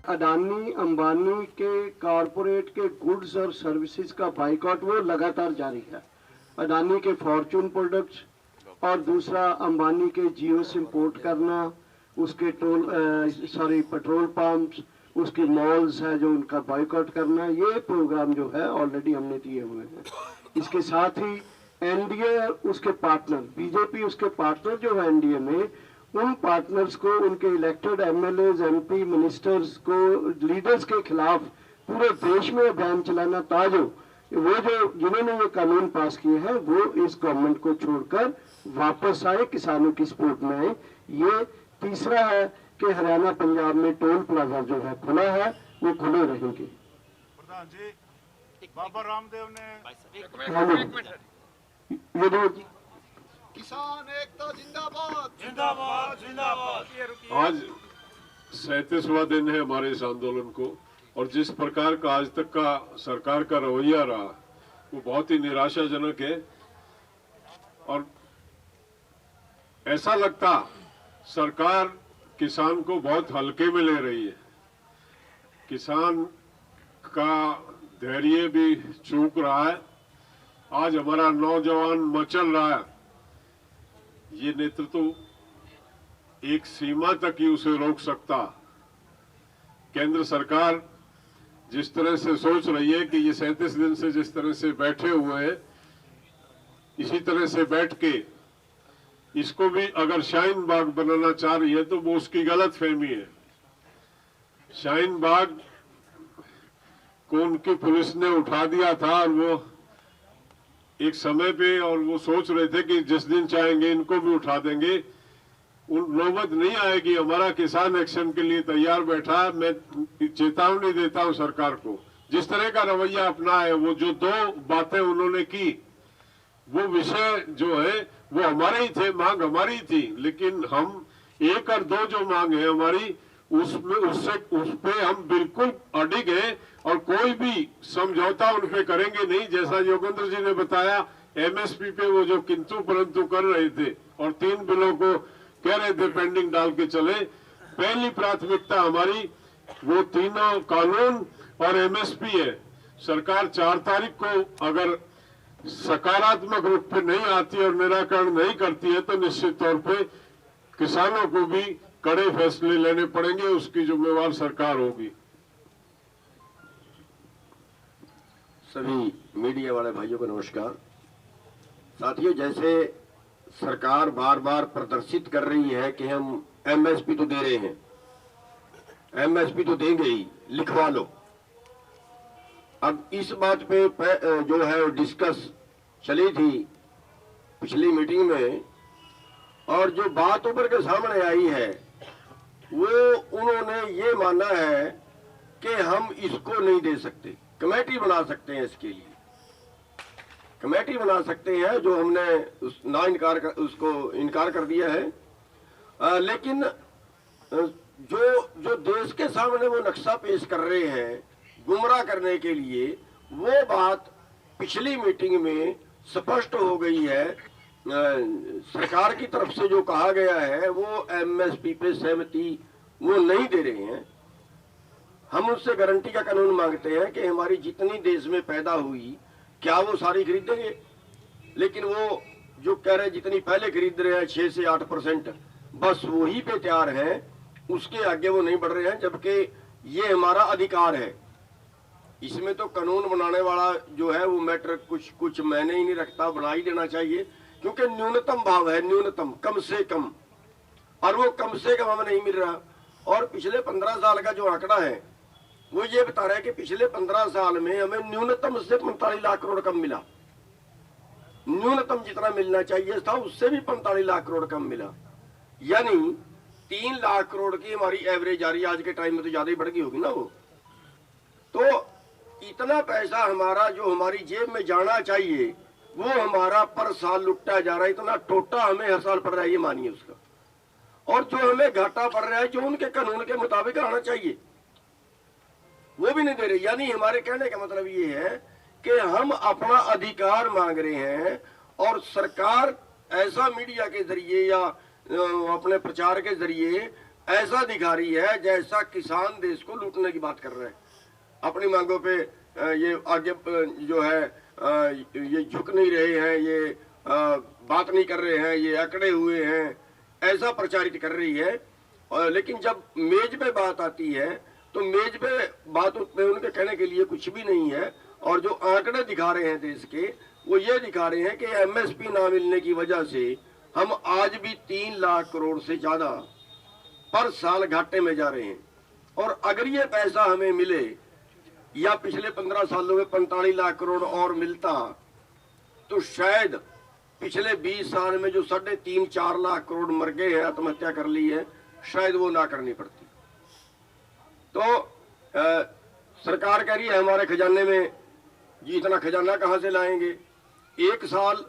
अडानी अंबानी के कॉरपोरेट के गुड्स और सर्विसेज का बाइकआउट वो लगातार जारी है। अडानी के फॉर्चून प्रोडक्ट्स और दूसरा अंबानी के जियो सिम इंपोर्ट करना, उसके पेट्रोल पंप्स, उसकी मॉल्स है जो उनका बाइकआउट करना, ये प्रोग्राम जो है ऑलरेडी हमने दिए हुए हैं। इसके साथ ही एनडीए उसके पार्टनर, बीजेपी उसके पार्टनर जो है एनडीए में, उन पार्टनर्स को, उनके इलेक्टेड एमएलएज, एमपी, मिनिस्टर्स को, लीडर्स के खिलाफ पूरे देश में अभियान चलाना ताकि वो जो जिन्होंने ये कानून पास किए हैं वो इस गवर्नमेंट को छोड़कर वापस आए, किसानों की सपोर्ट में आए। ये तीसरा है कि हरियाणा पंजाब में टोल प्लाजा जो है खुला है, वो खुले रहेंगे। प्रधान जी, बाबा रामदेव ने किसान एकता जिंदाबाद जिंदाबाद जिंदाबाद। आज 37वां दिन है हमारे इस आंदोलन को, और जिस प्रकार का आज तक का सरकार का रवैया रहा वो बहुत ही निराशाजनक है। और ऐसा लगता सरकार किसान को बहुत हल्के में ले रही है। किसान का धैर्य भी चूक रहा है। आज हमारा नौजवान मचल रहा है। ये नेतृत्व एक सीमा तक ही उसे रोक सकता। केंद्र सरकार जिस तरह से सोच रही है कि ये 37 दिन से जिस तरह से बैठे हुए हैं, इसी तरह से बैठ के इसको भी अगर शाहीन बाग बनाना चाह रही है तो वो उसकी गलत फहमी है। शाहीन बाग को उनकी पुलिस ने उठा दिया था और वो एक समय पे, और वो सोच रहे थे कि जिस दिन चाहेंगे इनको भी उठा देंगे। नौबत नहीं आएगी। हमारा किसान एक्शन के लिए तैयार बैठा है। मैं चेतावनी देता हूं सरकार को, जिस तरह का रवैया अपना है, वो जो दो बातें उन्होंने की, वो विषय जो है वो हमारे ही थे, मांग हमारी थी, लेकिन हम 1 और 2 जो मांग है हमारी, उस पे हम बिल्कुल अडिग हैं और कोई भी समझौता उन पे करेंगे नहीं। जैसा योगेंद्र जी ने बताया, एमएसपी पे वो जो किंतु परंतु कर रहे थे और 3 बिलों को कह रहे थे पेंडिंग डाल के चले। पहली प्राथमिकता हमारी वो तीनों कानून और एमएसपी है। सरकार 4 तारीख को अगर सकारात्मक रूप पे नहीं आती और निराकरण नहीं करती है तो निश्चित तौर पे किसानों को भी कड़े फैसले लेने पड़ेंगे। उसकी जिम्मेवार सरकार होगी। सभी मीडिया वाले भाइयों को नमस्कार। साथियों, जैसे सरकार बार बार प्रदर्शित कर रही है कि हम एमएसपी तो दे रहे हैं, एमएसपी तो देंगे ही, लिखवा लो। अब इस बात पे जो है डिस्कस चली थी पिछली मीटिंग में, और जो बात ऊपर के सामने आई है वो उन्होंने ये माना है कि हम इसको नहीं दे सकते। कमेटी बना सकते हैं, इसके लिए कमेटी बना सकते हैं, जो हमने उसको इनकार कर दिया है। लेकिन जो देश के सामने वो नक्शा पेश कर रहे हैं गुमराह करने के लिए, वो बात पिछली मीटिंग में स्पष्ट हो गई है। सरकार की तरफ से जो कहा गया है वो एमएसपी पे सहमति वो नहीं दे रहे हैं। हम उससे गारंटी का कानून मांगते हैं कि हमारी जितनी देश में पैदा हुई क्या वो सारी खरीदेंगे, लेकिन वो जो कह रहे हैं जितनी पहले खरीद रहे हैं 6 से 8%, बस वही पे तैयार हैं, उसके आगे वो नहीं बढ़ रहे हैं, जबकि ये हमारा अधिकार है। इसमें तो कानून बनाने वाला जो है वो मैटर कुछ मैंने ही नहीं रखता, बना ही देना चाहिए, क्योंकि न्यूनतम भाव है, न्यूनतम, कम से कम, और वो कम से कम हमें नहीं मिल रहा। और पिछले 15 साल का जो आंकड़ा है वो ये बता रहा है कि पिछले 15 साल में हमें न्यूनतम से 45 लाख करोड़ कम मिला। न्यूनतम जितना मिलना चाहिए था उससे भी 45 लाख करोड़ कम मिला, यानी 3 लाख करोड़ की हमारी एवरेज आ रही है। आज के टाइम में तो ज्यादा ही बढ़ गई होगी ना वो। तो इतना पैसा हमारा जो हमारी जेब में जाना चाहिए वो हमारा पर साल लुटता जा रहा है। इतना टोटा हमें हर साल पड़ रहा है, ये मानिए उसका। और जो हमें घाटा पड़ रहा है जो उनके कानून के मुताबिक आना चाहिए वो भी नहीं दे रहे। यानी हमारे कहने का मतलब ये है कि हम अपना अधिकार मांग रहे हैं, और सरकार ऐसा मीडिया के जरिए या अपने प्रचार के जरिए ऐसा दिखा रही है जैसा किसान देश को लूटने की बात कर रहे हैं। अपनी मांगों पे ये आगे जो है ये झुक नहीं रहे हैं, ये बात नहीं कर रहे हैं, ये अकड़े हुए हैं, ऐसा प्रचारित कर रही है। और लेकिन जब मेज पे बात आती है तो मेज पे बात में उनके कहने के लिए कुछ भी नहीं है। और जो आंकड़े दिखा रहे हैं देश के, वो ये दिखा रहे हैं कि एमएसपी ना मिलने की वजह से हम आज भी 3 लाख करोड़ से ज्यादा पर साल घाटे में जा रहे हैं। और अगर ये पैसा हमें मिले या पिछले 15 सालों में 45 लाख करोड़ और मिलता, तो शायद पिछले 20 साल में जो 3.5-4 लाख करोड़ मर गए हैं, आत्महत्या कर ली है, शायद वो ना करनी पड़ती। तो सरकार कह रही है हमारे खजाने में जी इतना खजाना कहां से लाएंगे। एक साल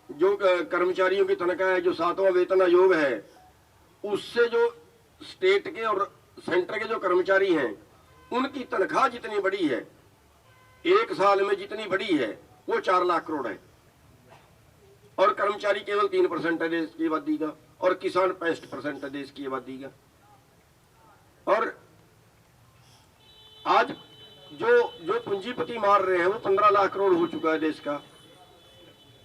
जो कर्मचारियों की तनख्वाह है, जो 7वां वेतन आयोग है, उससे जो स्टेट के और सेंटर के जो कर्मचारी हैं उनकी तनख्वाह जितनी बड़ी है, एक साल में जितनी बड़ी है, वो 4 लाख करोड़ है। और कर्मचारी केवल 3% है देश की आबादी का, और किसान 65% है देश की आबादी का। और आज जो पूंजीपति मार रहे हैं वो 15 लाख करोड़ हो चुका है देश का।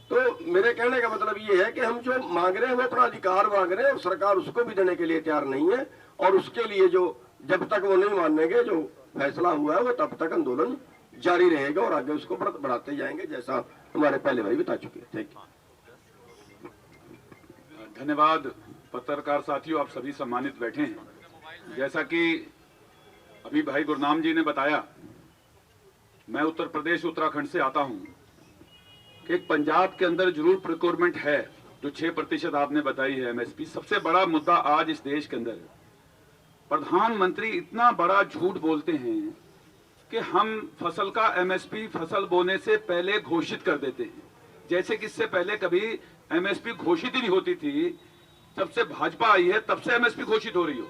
तो मेरे कहने का मतलब ये है कि हम जो मांग रहे हैं वो अपना अधिकार मांग रहे हैं, और सरकार उसको भी देने के लिए तैयार नहीं है। और उसके लिए जो जब तक वो नहीं मानेंगे, जो फैसला हुआ है, वो तब तक आंदोलन जारी रहेगा और आगे उसको बढ़ाते जाएंगे, जैसा हमारे पहले भाई बता चुके हैं। Thank you. धन्यवाद। पत्रकार साथियों, आप सभी सम्मानित बैठे हैं। जैसा कि अभी भाई गुरनाम जी ने बताया, मैं उत्तर प्रदेश उत्तराखंड से आता हूं कि एक पंजाब के अंदर जरूर प्रिक्योरमेंट है, जो 6% आपने बताई है एमएसपी। सबसे बड़ा मुद्दा आज इस देश के अंदर प्रधानमंत्री इतना बड़ा झूठ बोलते हैं कि हम फसल का एमएसपी फसल बोने से पहले घोषित कर देते हैं, जैसे कि इससे पहले कभी एमएसपी घोषित ही नहीं होती थी। जब से भाजपा आई है तब से एमएसपी घोषित हो रही हो,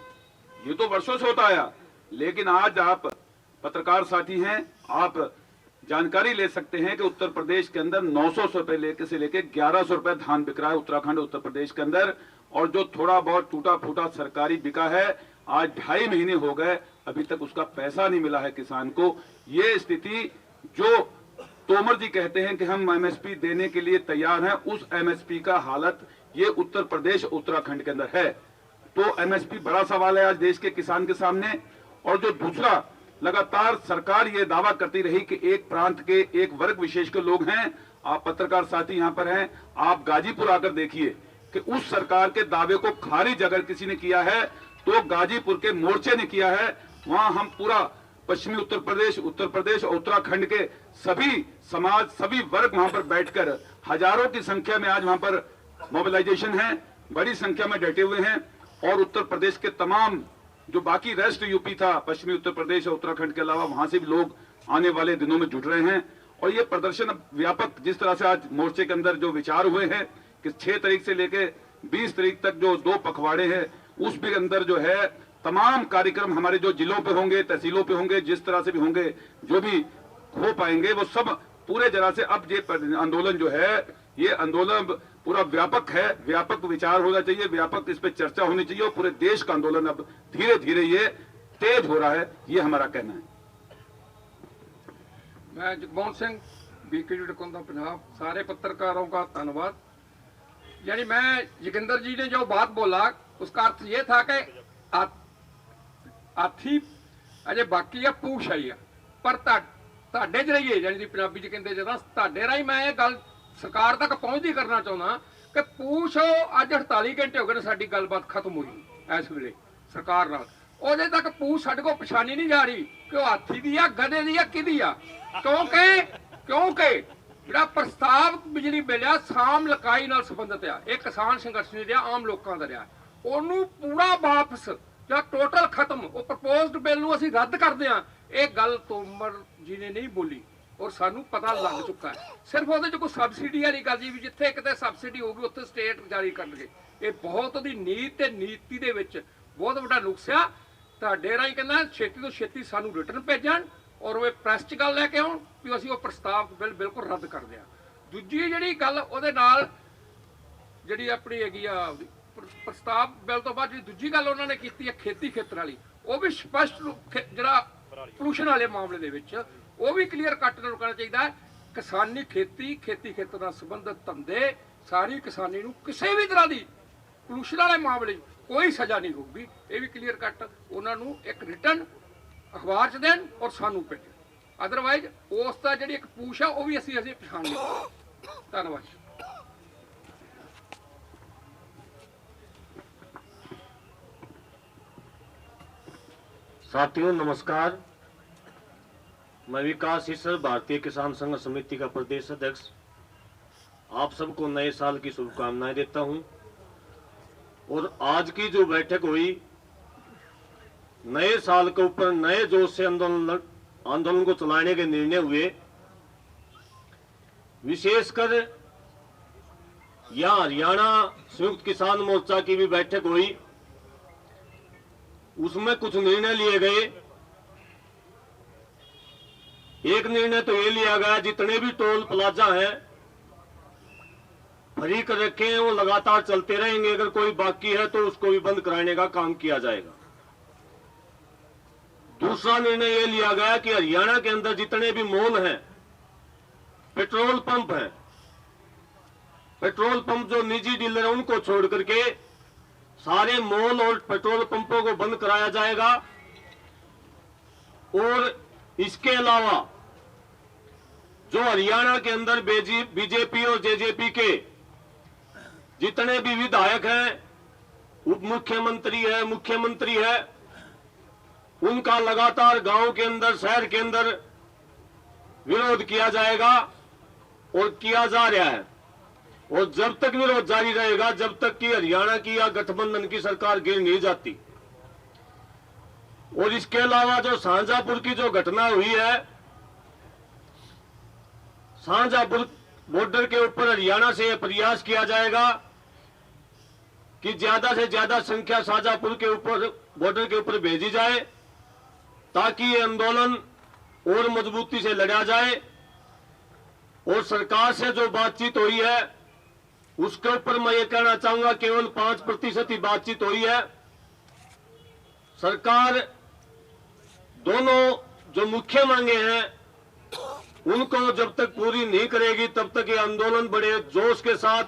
ये तो वर्षों से होता आया। लेकिन आज आप पत्रकार साथी हैं, आप जानकारी ले सकते हैं कि उत्तर प्रदेश के अंदर 900 रुपए से लेके 1100 रुपए धान बिक रहा है उत्तराखंड उत्तर प्रदेश के अंदर। और जो थोड़ा बहुत टूटा फूटा सरकारी बिका है, आज 2.5 महीने हो गए, अभी तक उसका पैसा नहीं मिला है किसान को। ये स्थिति जो तोमर जी कहते हैं कि हम एमएसपी देने के लिए तैयार हैं, उस एमएसपी का हालत ये उत्तर प्रदेश उत्तराखंड के अंदर है। तो एमएसपी बड़ा सवाल है आज देश के किसान के सामने। और जो दूसरा, लगातार सरकार ये दावा करती रही कि एक प्रांत के एक वर्ग विशेष के लोग हैं। आप पत्रकार साथी यहाँ पर हैं, आप गाजीपुर आकर देखिए कि उस सरकार के दावे को खारिज अगर किसी ने किया है तो गाजीपुर के मोर्चे ने किया है। वहां हम पूरा पश्चिमी उत्तर प्रदेश और उत्तराखंड के सभी समाज, सभी वर्ग वहां पर बैठकर हजारों की संख्या में आज वहां पर मोबिलाइजेशन है, बड़ी संख्या में डटे हुए हैं। और उत्तर प्रदेश के तमाम जो बाकी रेस्ट यूपी था, पश्चिमी उत्तर प्रदेश और उत्तराखंड के अलावा, वहां से भी लोग आने वाले दिनों में जुट रहे हैं। और ये प्रदर्शन व्यापक, जिस तरह से आज मोर्चे के अंदर जो विचार हुए हैं कि 6 तारीख से लेके 20 तारीख तक जो 2 पखवाड़े हैं, उस भी अंदर जो है तमाम कार्यक्रम हमारे जो जिलों पे होंगे, तहसीलों पे होंगे, जिस तरह से भी होंगे, जो भी हो पाएंगे वो सब पूरे जरा से। अब ये आंदोलन जो है, ये आंदोलन पूरा व्यापक है, व्यापक विचार होना चाहिए, व्यापक इस पे चर्चा होनी चाहिए, और पूरे देश का आंदोलन अब धीरे धीरे ये तेज हो रहा है, ये हमारा कहना है। मैं जगमोहन सिंह, बीकेडी टकुंदा पंजाब। सारे पत्रकारों का धन्यवाद। यानी मैं जोगिंदर जी ने जो बात बोला उसका अर्थ ये था कि हाथी अजे बाकी है, पूछ आई है, पर ਤੁਹਾਡੇ ਚ ਰਹੀਏ, यानी पंजाबी च कहते जरा ਤੁਹਾਡੇ ਰਾਹੀਂ मैं ये गल सरकार तक पहुंचती करना चाहना कि पूछ अज 48 घंटे हो गए साडी गलबात खत्म हुई इस वे सरकार नाल, ਉਹਦੇ तक पूछ साडे को पछानी नहीं जा रही कि वह हाथी दी आ, गधे दी आ, किहदी आ। क्योंकि ਜਿਹੜਾ प्रस्ताव बिजली मिलिया साम लकाई नाल संबंधित आ, ਇਹ किसान संघर्ष नहीं रहा, आम लोगों का रहा, ਉਹਨੂੰ पूरा वापस ਜਾਂ टोटल खत्म, वो प्रपोज्ड बिल ਨੂੰ ਅਸੀਂ ਰੱਦ ਕਰਦੇ ਆ। ਇਹ ਗੱਲ ਤੋਮਰ जी ने नहीं बोली और सानू पता लग चुका है। सिर्फ ਉਹਦੇ ਚ कोई सबसिडी वाली गल जी भी जिथे किते सबसिडी होगी उत्थे स्टेट जारी करनगे। ये बहुत ਉਹਦੀ नीत ते नीति दे विच बहुत वड्डा नुक्स आ। ਤੁਹਾਡੇ ਰਾਹੀਂ ਕਹਿੰਦਾ ਛੇਤੀ ਤੋਂ ਛੇਤੀ ਸਾਨੂੰ ਰਿਟਰਨ ਭੇਜਣ और वो ਪ੍ਰੈਸ ਚ ਗੱਲ ਲੈ ਕੇ ਆਉਣ ਵੀ ਅਸੀਂ ਉਹ ਪ੍ਰਸਤਾਵ ਬਿਲ ਬਿਲਕੁਲ ਰੱਦ ਕਰਦੇ ਆ। ਦੂਜੀ ਜਿਹੜੀ ਗੱਲ ਉਹਦੇ ਨਾਲ ਜਿਹੜੀ ਆਪਣੀ ਹੈਗੀ ਆ ਪ੍ਰਸਤਾਵ ਬਿੱਲ ਤੋਂ ਬਾਅਦ ਜਿਹੜੀ ਦੂਜੀ ਗੱਲ ਉਹਨਾਂ ਨੇ ਕੀਤੀ ਹੈ ਖੇਤੀ ਖੇਤਰ ਵਾਲੀ, ਉਹ ਵੀ ਸਪਸ਼ਟ ਜਿਹੜਾ ਪੋਲੂਸ਼ਨ ਵਾਲੇ ਮਾਮਲੇ ਦੇ ਵਿੱਚ ਉਹ ਵੀ ਕਲੀਅਰ ਕੱਟ ਨੂੰ ਕਰਨਾ ਚਾਹੀਦਾ ਹੈ। ਕਿਸਾਨੀ ਖੇਤੀ ਖੇਤਰ ਨਾਲ ਸੰਬੰਧਿਤ ਧੰਦੇ ਸਾਰੀ ਕਿਸਾਨੀ ਨੂੰ ਕਿਸੇ ਵੀ ਤਰ੍ਹਾਂ ਦੀ ਪੋਲੂਸ਼ਨ ਵਾਲੇ ਮਾਮਲੇ 'ਚ ਕੋਈ ਸਜ਼ਾ ਨਹੀਂ ਹੋਊਗੀ। ਇਹ ਵੀ ਕਲੀਅਰ ਕੱਟ ਉਹਨਾਂ ਨੂੰ ਇੱਕ ਰਿਟਰਨ ਅਖਬਾਰ 'ਚ ਦੇਣ ਔਰ ਸਾਨੂੰ ਭੇਜਣ, ਅਦਰਵਾਈਜ਼ ਉਸ ਦਾ ਜਿਹੜੀ ਇੱਕ ਪੂਛ ਆ ਉਹ ਵੀ ਅਸੀਂ ਪਛਾਣ ਲਈ। ਧੰਨਵਾਦ। साथियों नमस्कार, मैं विकास ईश्वर भारतीय किसान संघ समिति का प्रदेश अध्यक्ष आप सबको नए साल की शुभकामनाएं देता हूं। और आज की जो बैठक हुई, नए साल के ऊपर नए जोश से आंदोलन को चलाने के निर्णय हुए। विशेषकर यहां हरियाणा संयुक्त किसान मोर्चा की भी बैठक हुई, उसमें कुछ निर्णय लिए गए। एक निर्णय तो ये लिया गया, जितने भी टोल प्लाजा हैं फ्री कर रखे हैं वो लगातार चलते रहेंगे, अगर कोई बाकी है तो उसको भी बंद कराने का काम किया जाएगा। दूसरा निर्णय ये लिया गया कि हरियाणा के अंदर जितने भी मॉल हैं, पेट्रोल पंप हैं, पेट्रोल पंप जो निजी डीलर हैं उनको छोड़ करके सारे मॉल और पेट्रोल पंपों को बंद कराया जाएगा। और इसके अलावा जो हरियाणा के अंदर बीजेपी और जेजेपी के जितने भी विधायक हैं, उप मुख्यमंत्री है, मुख्यमंत्री है, उनका लगातार गांव के अंदर, शहर के अंदर विरोध किया जाएगा और किया जा रहा है। और जब तक विरोध जारी रहेगा, जब तक कि हरियाणा की या गठबंधन की सरकार गिर नहीं जाती। और इसके अलावा जो शाहजहांपुर की जो घटना हुई है, शाहजहांपुर बॉर्डर के ऊपर हरियाणा से यह प्रयास किया जाएगा कि ज्यादा से ज्यादा संख्या शाहजहांपुर के ऊपर, बॉर्डर के ऊपर भेजी जाए, ताकि ये आंदोलन और मजबूती से लड़ा जाए। और सरकार से जो बातचीत हुई है उसके ऊपर मैं ये कहना चाहूंगा, केवल 5% ही बातचीत हुई है। सरकार दोनों जो मुख्य मांगे हैं उनको जब तक पूरी नहीं करेगी, तब तक ये आंदोलन बड़े जोश के साथ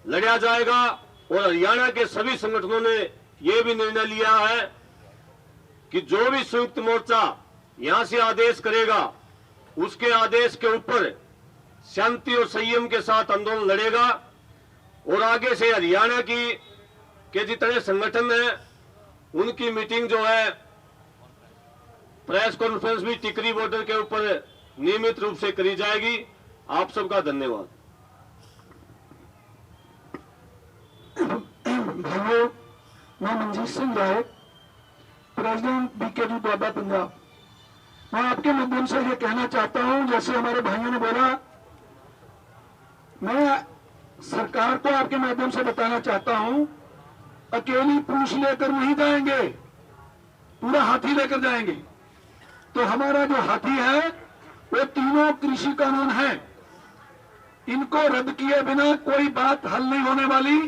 लड़ा जाएगा। और हरियाणा के सभी संगठनों ने यह भी निर्णय लिया है कि जो भी संयुक्त मोर्चा यहां से आदेश करेगा, उसके आदेश के ऊपर शांति और संयम के साथ आंदोलन लड़ेगा। और आगे से हरियाणा के जितने संगठन हैं उनकी मीटिंग जो है, प्रेस कॉन्फ्रेंस भी टिकरी बॉर्डर के ऊपर नियमित रूप से करी जाएगी। आप सबका धन्यवाद। भाइयों, मैं मंजीत सिंह राय, प्रेसिडेंट बीकेडी बाबा पंजाब। मैं आपके माध्यम से ये कहना चाहता हूं, जैसे हमारे भाइयों ने बोला, मैं सरकार को आपके माध्यम से बताना चाहता हूं, अकेली पूंछ लेकर नहीं जाएंगे, पूरा हाथी लेकर जाएंगे। तो हमारा जो हाथी है वो तीनों कृषि कानून है, इनको रद्द किए बिना कोई बात हल नहीं होने वाली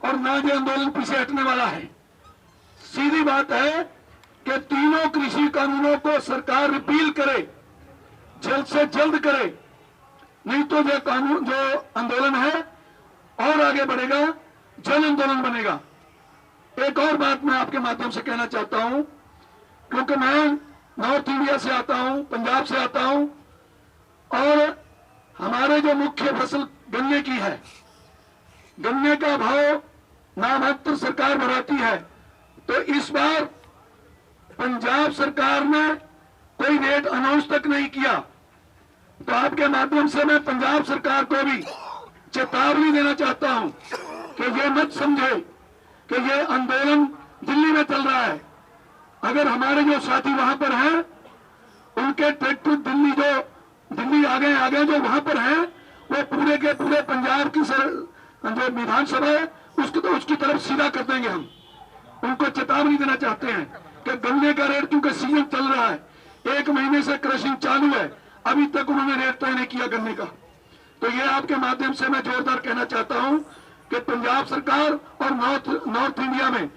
और ना ये आंदोलन पीछे हटने वाला है। सीधी बात है कि तीनों कृषि कानूनों को सरकार रिपील करे, जल्द से जल्द करे, नहीं तो यह कानून, जो आंदोलन है और आगे बढ़ेगा, जन आंदोलन बनेगा। एक और बात मैं आपके माध्यम से कहना चाहता हूं, क्योंकि मैं नॉर्थ इंडिया से आता हूं, पंजाब से आता हूं, और हमारे जो मुख्य फसल गन्ने की है, गन्ने का भाव नामात्र सरकार बढ़ाती है। तो इस बार पंजाब सरकार ने कोई रेट अनाउंस तक नहीं किया। तो आपके माध्यम से मैं पंजाब सरकार को भी चेतावनी देना चाहता हूं कि ये मत समझे कि ये आंदोलन दिल्ली में चल रहा है। अगर हमारे जो साथी वहां पर हैं, उनके ट्रैक्टर दिल्ली आगे जो वहां पर हैं, वो पूरे के पूरे पंजाब की जो विधानसभा है उसकी तरफ सीधा कर देंगे। हम उनको चेतावनी देना चाहते हैं कि गन्ने का रेट, क्योंकि सीजन चल रहा है, 1 महीने से क्रशिंग चालू है, अभी तक उन्होंने रेट तय नहीं किया गन्ने का। तो ये आपके माध्यम से मैं जोरदार कहना चाहता हूं कि पंजाब सरकार और नॉर्थ इंडिया में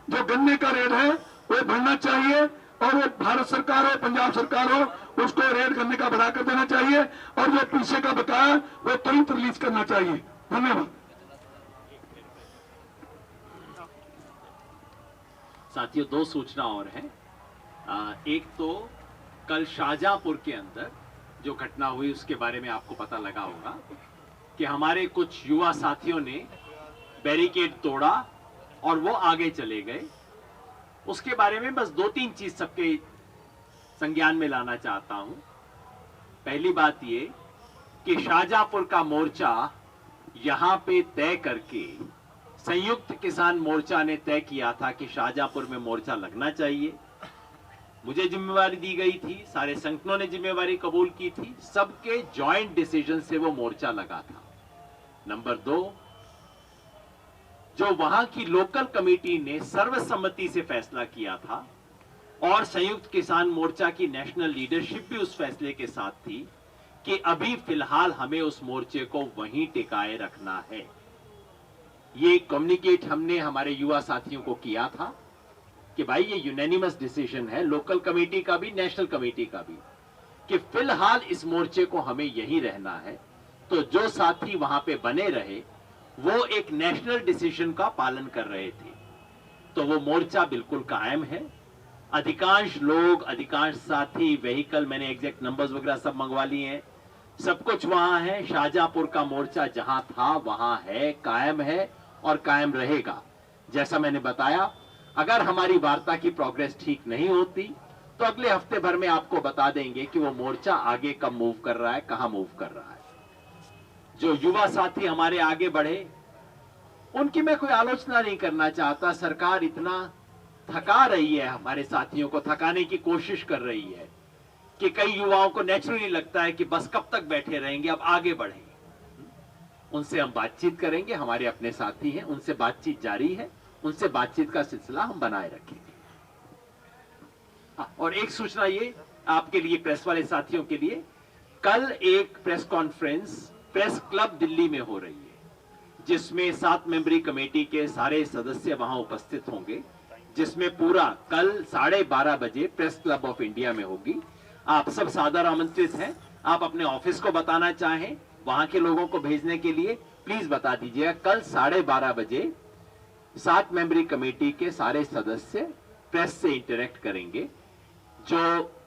जो गन्ने का रेट है वो बढ़ना चाहिए, और वो भारत सरकार हो पंजाब सरकार हो उसको रेट गन्ने का बढ़ा कर देना चाहिए, और जो पीछे का बकाया वो तुरंत रिलीज करना चाहिए। धन्यवाद। साथियों, दो सूचना और है। एक तो कल शाहजहांपुर के अंदर जो घटना हुई उसके बारे में आपको पता लगा होगा कि हमारे कुछ युवा साथियों ने बैरिकेड तोड़ा और वो आगे चले गए। उसके बारे में बस 2-3 चीज सबके संज्ञान में लाना चाहता हूं। पहली बात ये कि शाहजहांपुर का मोर्चा यहां पे तय करके संयुक्त किसान मोर्चा ने तय किया था कि शाहजहांपुर में मोर्चा लगना चाहिए। मुझे जिम्मेवारी दी गई थी, सारे संगठनों ने जिम्मेवारी कबूल की थी, सबके जॉइंट डिसीजन से वो मोर्चा लगा था। नंबर 2, जो वहां की लोकल कमेटी ने सर्वसम्मति से फैसला किया था और संयुक्त किसान मोर्चा की नेशनल लीडरशिप भी उस फैसले के साथ थी कि अभी फिलहाल हमें उस मोर्चे को वहीं टिकाए रखना है। ये कम्युनिकेट हमने हमारे युवा साथियों को किया था कि भाई ये यूनानिमस डिसीजन है, लोकल कमेटी का भी नेशनल कमेटी का भी, कि फिलहाल इस मोर्चे को हमें यहीं रहना है। तो जो साथी वहां पे बने रहे वो एक नेशनल डिसीजन का पालन कर रहे थे, तो वो मोर्चा बिल्कुल कायम है। अधिकांश लोग, अधिकांश साथी, व्हीकल, मैंने एग्जैक्ट नंबर्स वगैरह सब मंगवा लिए हैं, सब कुछ वहां है। शाहजहांपुर का मोर्चा जहां था वहां है, कायम है और कायम रहेगा। जैसा मैंने बताया, अगर हमारी वार्ता की प्रोग्रेस ठीक नहीं होती तो अगले हफ्ते भर में आपको बता देंगे कि वो मोर्चा आगे कब मूव कर रहा है, कहां मूव कर रहा है। जो युवा साथी हमारे आगे बढ़े उनकी मैं कोई आलोचना नहीं करना चाहता। सरकार इतना थका रही है, हमारे साथियों को थकाने की कोशिश कर रही है कि कई युवाओं को नेचुरली लगता है कि बस कब तक बैठे रहेंगे, अब आगे बढ़ेंगे। उनसे हम बातचीत करेंगे, हमारे अपने साथी हैं, उनसे बातचीत जारी है, उनसे बातचीत का सिलसिला हम बनाए रखेंगे। और एक सूचना ये आपके लिए, प्रेस वाले साथियों के लिए, कल एक press conference press club Delhi में हो रही है जिसमें 7 मेंबरी कमेटी के सारे सदस्य वहां उपस्थित होंगे, जिसमें पूरा कल 12:30 बजे प्रेस क्लब ऑफ इंडिया में होगी। आप सब सादर आमंत्रित हैं। आप अपने ऑफिस को बताना चाहें, वहां के लोगों को भेजने के लिए प्लीज बता दीजिएगा। कल 12:30 बजे 7 मेंबरी कमेटी के सारे सदस्य प्रेस से इंटरेक्ट करेंगे। जो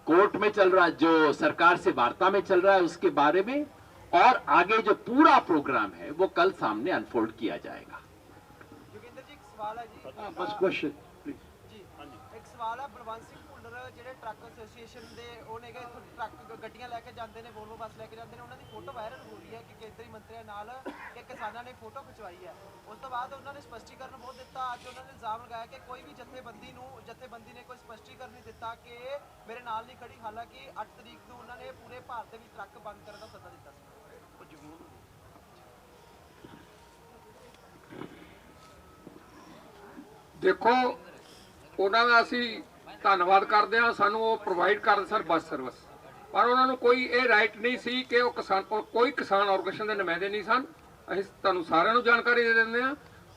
कोर्ट में चल रहा, जो सरकार से वार्ता में चल रहा है उसके बारे में, और आगे जो पूरा प्रोग्राम है वो कल सामने अनफोल्ड किया जाएगा। जोगिंदर जी, एक सवाल है जी। बस क्वेश्चन जी, एक सवाल है। बलवंत सिंह ਭੁੱਲਰ ਜਿਹੜੇ ਟਰੱਕ ਐਸੋਸੀਏਸ਼ਨ ਦੇ ਉਹ ਨੇਗੇ ਟਰੱਕ ਗੱਡੀਆਂ ਲੈ ਕੇ ਜਾਂਦੇ ਨੇ, ਵੋਲਵੋ ਬੱਸ ਲੈ ਕੇ ਜਾਂਦੇ ਨੇ, ਉਹਨਾਂ ਦੀ ਫੋਟੋ ਵਾਇਰਲ ਹੋ ਰਹੀ ਹੈ ਕਿ ਕੇਂਦਰੀ ਮੰਤਰੀਆਂ ਨਾਲ ਕਿ ਕਿਸਾਨਾਂ ਨੇ ਫੋਟੋ ਖਿਚਵਾਈ ਹੈ। ਉਸ ਤੋਂ ਬਾਅਦ ਉਹਨਾਂ ਨੇ ਸਪਸ਼ਟੀਕਰਨ ਬਹੁਤ ਦਿੱਤਾ। ਅੱਜ ਉਹਨਾਂ ਨੇ ਇਲਜ਼ਾਮ ਲਗਾਇਆ ਕਿ ਕੋਈ ਵੀ ਜਥੇਬੰਦੀ ਨੇ ਕੋਈ ਸਪਸ਼ਟੀਕਰਨ ਨਹੀਂ ਦਿੱਤਾ ਕਿ ਮੇਰੇ ਨਾਲ ਨਹੀਂ ਖੜੀ। ਹਾਲਾਂਕਿ 8 ਤਰੀਕ ਨੂੰ ਉਹਨਾਂ ਨੇ ਪੂਰੇ ਭਾਰਤ ਦੇ ਵਿੱਚ ਟਰੱਕ ਬੰਦ ਕਰਨ ਦਾ ਸੱਦਾ ਦਿੱਤਾ ਸੀ। ਦੇਖੋ, ਉਹਨਾਂ ਦਾ ਅਸੀਂ ਧੰਨਵਾਦ ਕਰਦੇ ਹਾਂ, ਸਾਨੂੰ ਉਹ ਪ੍ਰੋਵਾਈਡ ਕਰਦੇ ਸਰ ਬੱਸ ਸਰਵਿਸ, ਪਰ ਉਹਨਾਂ ਨੂੰ ਕੋਈ ਇਹ ਰਾਈਟ ਨਹੀਂ ਸੀ ਕਿ ਉਹ ਕਿਸਾਨ, ਕੋਈ ਕਿਸਾਨ ਆਰਗੇਨਾਈਜੇਸ਼ਨ ਦੇ ਨੁਮਾਇੰਦੇ ਨਹੀਂ ਸਨ। ਅਸੀਂ ਤੁਹਾਨੂੰ ਸਾਰਿਆਂ ਨੂੰ ਜਾਣਕਾਰੀ ਦੇ ਦਿੰਦੇ ਹਾਂ।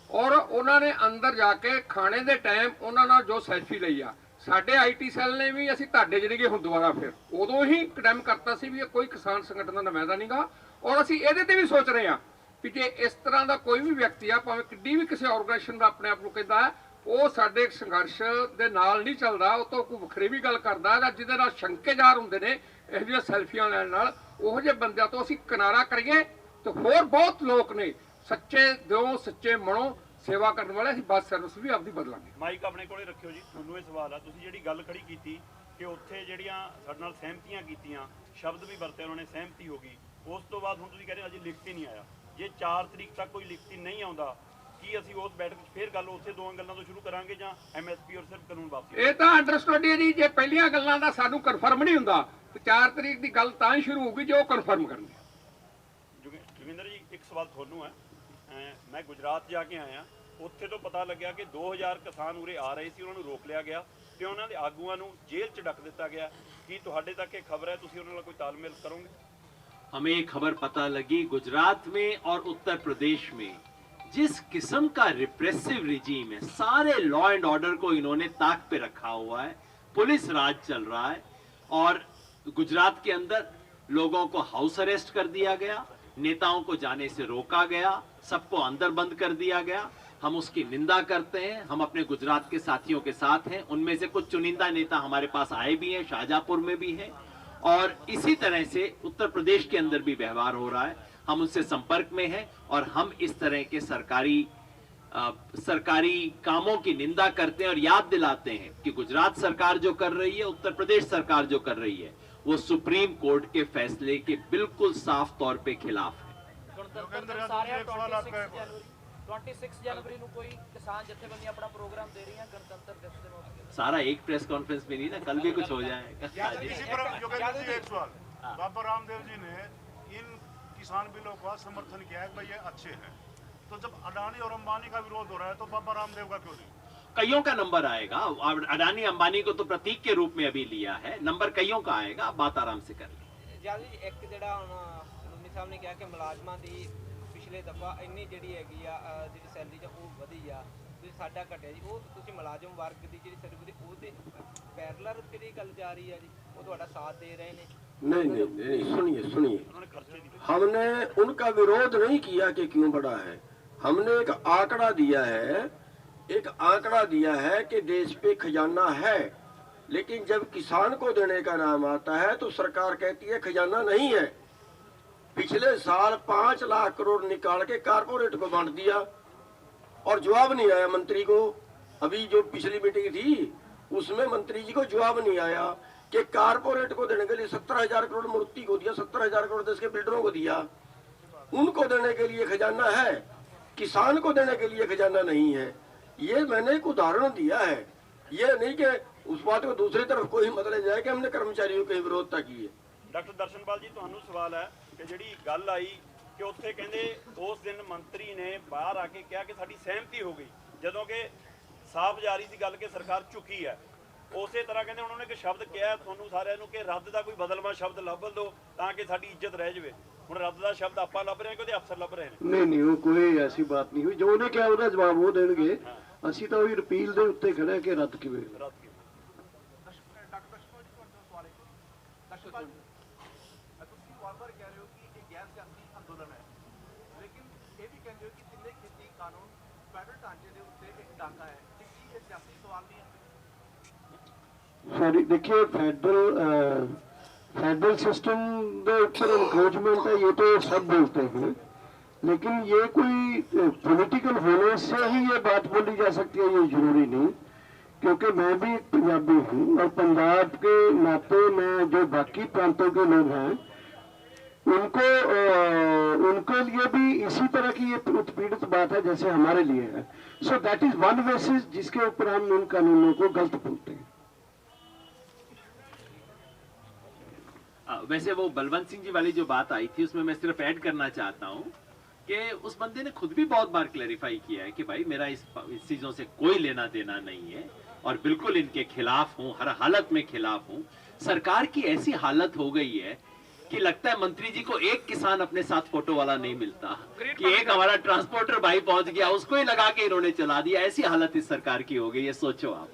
ਔਰ ਉਹਨਾਂ ਨੇ ਅੰਦਰ ਜਾ ਕੇ ਖਾਣੇ ਦੇ ਟਾਈਮ ਉਹਨਾਂ ਨਾਲ ਜੋ ਸੈਲਫੀ ਲਈ ਆ, ਸਾਡੇ ਆਈਟੀ ਸੈੱਲ ਨੇ ਵੀ ਅਸੀਂ ਤੁਹਾਡੇ ਜਿਹੜੇ ਹੁਣ ਦੁਬਾਰਾ ਫਿਰ ਉਦੋਂ ਹੀ ਕੰਡੈਮ ਕਰਤਾ ਸੀ ਵੀ ਇਹ ਕੋਈ ਕਿਸਾਨ ਸੰਗਠਨ ਦਾ ਨੁਮਾਇੰਦਾ ਨਹੀਂਗਾ। ਔਰ ਅਸੀਂ ਇਹਦੇ ਤੇ ਵੀ ਸੋਚ ਰਹੇ ਹਾਂ ਵੀ ਜੇ ਇਸ ਤਰ੍ਹਾਂ ਦਾ ਕੋਈ ਵੀ ਵਿਅਕਤੀ ਆ, ਭਾਵੇਂ ਕਿੱਡੀ ਵੀ ਕਿਸੇ ਆਰਗੇਨਾਈਜੇਸ਼ਨ ਦਾ ਆਪਣੇ ਆਪ ਨੂੰ ਕਹਿੰਦਾ ਹੈ, ਉਹ ਸਾਡੇ ਸੰਘਰਸ਼ ਦੇ ਨਾਲ ਨਹੀਂ ਚੱਲਦਾ, ਉਹ ਤੋਂ ਕੋਈ ਵੱਖਰੀ ਵੀ ਗੱਲ ਕਰਦਾ ਜਾਂ ਜਿਹਦੇ ਨਾਲ ਸ਼ੰਕੇ ਜ਼ਾਹਰ ਹੁੰਦੇ ਨੇ ਇਹੋ ਜਿਹੀਆਂ ਸੈਲਫੀਆਂ ਲੈਣ ਨਾਲ, ਉਹੋ ਜਿਹੇ ਬੰਦਿਆਂ ਤੋਂ ਅਸੀਂ ਕਿਨਾਰਾ ਕਰੀਏ। ਤੇ ਹੋਰ ਬਹੁਤ ਲੋਕ ਨੇ ਸੱਚੇ ਦਿਲੋਂ, ਸੱਚੇ ਮਨੋਂ ਸੇਵਾ ਕਰਨ ਵਾਲੇ, ਅਸੀਂ ਬੱਸ ਸਰਵਿਸ ਵੀ ਆਪਦੀ ਬਦਲਾਂਗੇ। ਮਾਈਕ ਆਪਣੇ ਕੋਲੇ ਰੱਖਿਓ ਜੀ। ਤੁਹਾਨੂੰ ਇਹ ਸਵਾਲ ਆ, ਤੁਸੀਂ ਜਿਹੜੀ ਗੱਲ ਖੜੀ ਕੀਤੀ ਕਿ ਉੱਥੇ ਜਿਹੜੀਆਂ ਸਾਡੇ ਨਾਲ ਸਹਿਮਤੀਆਂ ਕੀਤੀਆਂ, ਸ਼ਬਦ ਵੀ ਵਰਤੇ ਉਹਨਾਂ ਨੇ, ਸਹਿਮਤੀ ਹੋ ਗਈ, ਉਸ ਤੋਂ ਬਾਅਦ ਹੁਣ ਤੁਸੀਂ ਕਹਿੰਦੇ ਅਜੇ ਲਿਖਤੀ ਨਹੀਂ ਆਇਆ। ਜੇ 4 ਤਰੀਕ ਤੱਕ ਕੋਈ ਲਿਖਤੀ ਨਹੀਂ ਆਉਂਦਾ, ਕੀ ਅਸੀਂ ਉਸ ਬੈਠਕ 'ਚ ਫੇਰ ਗੱਲ ਉਸੇ 2 ਗੱਲਾਂ ਤੋਂ ਸ਼ੁਰੂ ਕਰਾਂਗੇ ਜਾਂ ਐਮਐਸਪੀ ਔਰ ਸਿਰਫ ਕਾਨੂੰਨ ਵਾਪਸੀ? ਇਹ ਤਾਂ ਅੰਡਰਸਟੂਡ ਹੈ ਜੀ। ਜੇ ਪਹਿਲੀਆਂ ਗੱਲਾਂ ਦਾ ਸਾਨੂੰ ਕਨਫਰਮ ਨਹੀਂ ਹੁੰਦਾ ਤੇ 4 ਤਰੀਕ ਦੀ ਗੱਲ ਤਾਂ ਹੀ ਸ਼ੁਰੂ ਹੋਊਗੀ ਜੇ ਉਹ ਕਨਫਰਮ ਕਰਨਗੇ। ਜੋਗਿੰਦਰ ਜੀ, ਇੱਕ ਸਵਾਲ ਤੁਹਾਨੂੰ ਹੈ। ਮੈਂ ਗੁਜਰਾਤ ਜਾ ਕੇ ਆਇਆ, ਉੱਥੇ ਤੋਂ ਪਤਾ ਲੱਗਿਆ ਕਿ 2000 ਕਿਸਾਨ ਉਰੇ ਆ ਰਹੇ ਸੀ, ਉਹਨਾਂ ਨੂੰ ਰੋਕ ਲਿਆ ਗਿਆ ਤੇ ਉਹਨਾਂ ਦੇ ਆਗੂਆਂ ਨੂੰ ਜੇਲ੍ਹ 'ਚ ਡੱਕ ਦਿੱਤਾ ਗਿਆ। ਕੀ ਤੁਹਾਡੇ ਤੱਕ ਇਹ ਖਬਰ ਹੈ? ਤੁਸੀਂ ਉਹਨਾਂ ਨਾਲ ਕੋਈ ਤਾਲਮੇਲ ਕਰੋਗੇ? हमें एक खबर पता लगी गुजरात में और उत्तर प्रदेश में जिस किस्म का रिप्रेसिव रिजीम है, सारे लॉ एंड ऑर्डर को इन्होंने ताक पे रखा हुआ है, पुलिस राज चल रहा है, और गुजरात के अंदर लोगों को हाउस अरेस्ट कर दिया गया, नेताओं को जाने से रोका गया, सबको अंदर बंद कर दिया गया। हम उसकी निंदा करते हैं, हम अपने गुजरात के साथियों के साथ हैं। उनमें से कुछ चुनिंदा नेता हमारे पास आए भी हैं, शाहजहांपुर में भी हैं, और इसी तरह से उत्तर प्रदेश के अंदर भी व्यवहार हो रहा है। हम उनसे संपर्क में हैं और हम इस तरह के सरकारी कामों की निंदा करते हैं और याद दिलाते हैं कि गुजरात सरकार जो कर रही है, उत्तर प्रदेश सरकार जो कर रही है, वो सुप्रीम कोर्ट के फैसले के बिल्कुल साफ तौर पे खिलाफ है। 26 जनवरी ਨੂੰ ਕੋਈ ਕਿਸਾਨ ਜਥੇਬੰਦੀਆਂ ਆਪਣਾ ਪ੍ਰੋਗਰਾਮ ਦੇ ਰਹੀਆਂ ਗਣਤੰਤਰ ਦਿਵਸ ਦੇ ਮੌਕੇ ਤੇ। सारा एक प्रेस कॉन्फ्रेंस में नहीं ना, कल भी कुछ हो जाएगा। इसी पर योगेंद्र जी एक सवाल, बाबा रामदेव जी ने इन किसान बिलों का समर्थन किया है, भाई ये अच्छे हैं, तो जब अडानी और अंबानी का विरोध हो रहा है तो बाबा रामदेव का क्यों नहीं? कईयों का नंबर आएगा। अडानी अंबानी को तो प्रतीक के रूप में अभी लिया है, नंबर कईयों का आएगा, बात आराम से कर लें। ਜਾਲੀ ਇੱਕ ਜਿਹੜਾ ਹੁਣ ਮੁੰਨੀ ਸਾਹਿਬ ਨੇ ਕਿਹਾ ਕਿ ਮੁਲਾਜ਼ਮਾਂ ਦੀ ਪਿਛਲੇ ਦਫਾ ਇੰਨੀ ਜਿਹੜੀ ਹੈਗੀ ਆ ਜਿਹੜੀ ਸੈਲਰੀ ਜਾਂ ਉਹ ਵਧੀ ਆ, ਤੁਸੀਂ ਸਾਡਾ ਘਟਿਆ ਜੀ, ਉਹ ਤੁਸੀਂ ਮੁਲਾਜ਼ਮ ਵਰਗ ਦੀ ਜਿਹੜੀ ਸੈਲਰੀ ਉਹਦੇ ਪੈਰਲਰ ਕਿਹੜੀ ਗੱਲ ਜਾ ਰਹੀ ਹੈ ਜੀ, ਉਹ ਤੁਹਾਡਾ ਸਾਥ ਦੇ ਰਹੇ ਨੇ? नहीं, सुनिए, हमने उनका विरोध नहीं किया कि क्यों बढ़ा है। हमने एक आंकड़ा दिया है कि देश पे खजाना है, लेकिन जब किसान को देने का नाम आता है तो सरकार कहती है खजाना नहीं है। पिछले साल 5 लाख करोड़ निकाल के कारपोरेट को बांट दिया और जवाब नहीं आया मंत्री को। अभी जो पिछली मीटिंग थी उसमें मंत्री जी को जवाब नहीं आया कि कारपोरेट को देने के लिए 17,000 करोड़ मूर्ति को दिया, 17,000 करोड़ देश के बिल्डरों को दिया, उनको देने के लिए खजाना है, किसान को देने के लिए खजाना नहीं है। ये मैंने एक उदाहरण दिया है, ये नहीं कि उस बात को दूसरी तरफ कोई मतलब जाए कि हमने कर्मचारियों की विरोधता की है। ਡਾਕਟਰ ਦਰਸ਼ਨਪਾਲ ਜੀ, ਤੁਹਾਨੂੰ ਸਵਾਲ ਹੈ ਕਿ ਜਿਹੜੀ ਗੱਲ ਆਈ ਕਿ ਉੱਥੇ ਕਹਿੰਦੇ ਉਸ ਦਿਨ ਮੰਤਰੀ ਨੇ ਬਾਹਰ ਆ ਕੇ ਕਿਹਾ ਕਿ ਸਾਡੀ ਸਹਿਮਤੀ ਹੋ ਗਈ, ਜਦੋਂ ਕਿ ਸਾਫ਼ ਜਾਰੀ ਸੀ ਗੱਲ ਕਿ ਸਰਕਾਰ ਝੁਕੀ ਹੈ। ਉਸੇ ਤਰ੍ਹਾਂ ਕਹਿੰਦੇ ਉਹਨਾਂ ਨੇ ਇੱਕ ਸ਼ਬਦ ਕਿਹਾ ਤੁਹਾਨੂੰ ਸਾਰਿਆਂ ਨੂੰ ਕਿ ਰੱਦ ਦਾ ਕੋਈ ਬਦਲਵਾਂ ਸ਼ਬਦ ਲੱਭ ਦਿਓ ਤਾਂ ਕਿ ਸਾਡੀ ਇੱਜ਼ਤ ਰਹਿ ਜਾਵੇ। ਹੁਣ ਰੱਦ ਦਾ ਸ਼ਬਦ ਆਪਾਂ ਲੱਭ ਰਹੇ ਹਾਂ ਕਿ ਉਹਦੇ ਅਫਸਰ ਲੱਭ ਰਹੇ ਨੇ? नहीं, वो कोई ऐसी बात नहीं हुई। जो उन्हें क्या ਉਹਦਾ ਜਵਾਬ ਉਹ ਦੇਣਗੇ। ਅਸੀਂ ਤਾਂ ਉਹੀ ਰਿਪੀਲ ਦੇ ਉੱਤੇ ਖੜੇ ਹਾਂ ਕਿ ਰੱਦ ਕਿਵੇਂ। ਰੱਦ ਕਿਵੇਂ? ਤੁਸੀਂ ਵਾਰ-ਵਾਰ ਕਹਿ ਰਹੇ ਹੋ ਕਿ ਇਹ ਗੈਰ ਸਿਆਸੀ ਅੰਦੋਲਨ ਹੈ, ਲੇਕਿਨ ਇਹ ਵੀ ਕਹਿੰਦੇ ਹੋ ਕਿ ਤਿੰਨੇ ਖੇਤੀ ਕਾਨੂੰਨ ਫੈਡਰਲ ਢਾਂਚੇ ਦੇ ਉੱਤੇ ਇੱਕ ਡਾਕਾ ਹੈ, ਕਿ ਕੀ ਇਹ ਸਿਆਸੀ ਸਵਾਲ ਨਹੀਂ ਹੈ? सॉरी, देखिए फेडरल सिस्टम के ऊपर एनक्रोचमेंट है, ये तो सब बोलते हैं, लेकिन ये कोई पॉलिटिकल होने से ही ये बात बोली जा सकती है ये जरूरी नहीं, क्योंकि मैं भी एक पंजाबी हूँ और पंजाब के नाते में जो बाकी प्रांतों के लोग हैं उनके लिए भी इसी तरह की ये उत्पीड़ित बात है जैसे हमारे लिए है। So that is one basis जिसके ऊपर हम इन कानूनों को गलत बोलते हैं। वैसे वो बलवंत सिंह जी वाली जो बात आई थी उसमें मैं सिर्फ ऐड करना चाहता हूं कि उस बंदे ने खुद भी बहुत बार क्लैरिफाई किया है कि भाई मेरा इस चीजों से कोई लेना देना नहीं है और बिल्कुल इनके खिलाफ हूं, हर हालत में खिलाफ हूं। सरकार की ऐसी हालत हो गई है कि लगता है मंत्री जी को एक किसान अपने साथ फोटो वाला नहीं मिलता कि एक हमारा ट्रांसपोर्टर भाई पहुंच गया उसको ही लगा के इन्होंने चला दिया। ऐसी हालत इस सरकार की हो गई है, सोचो आप।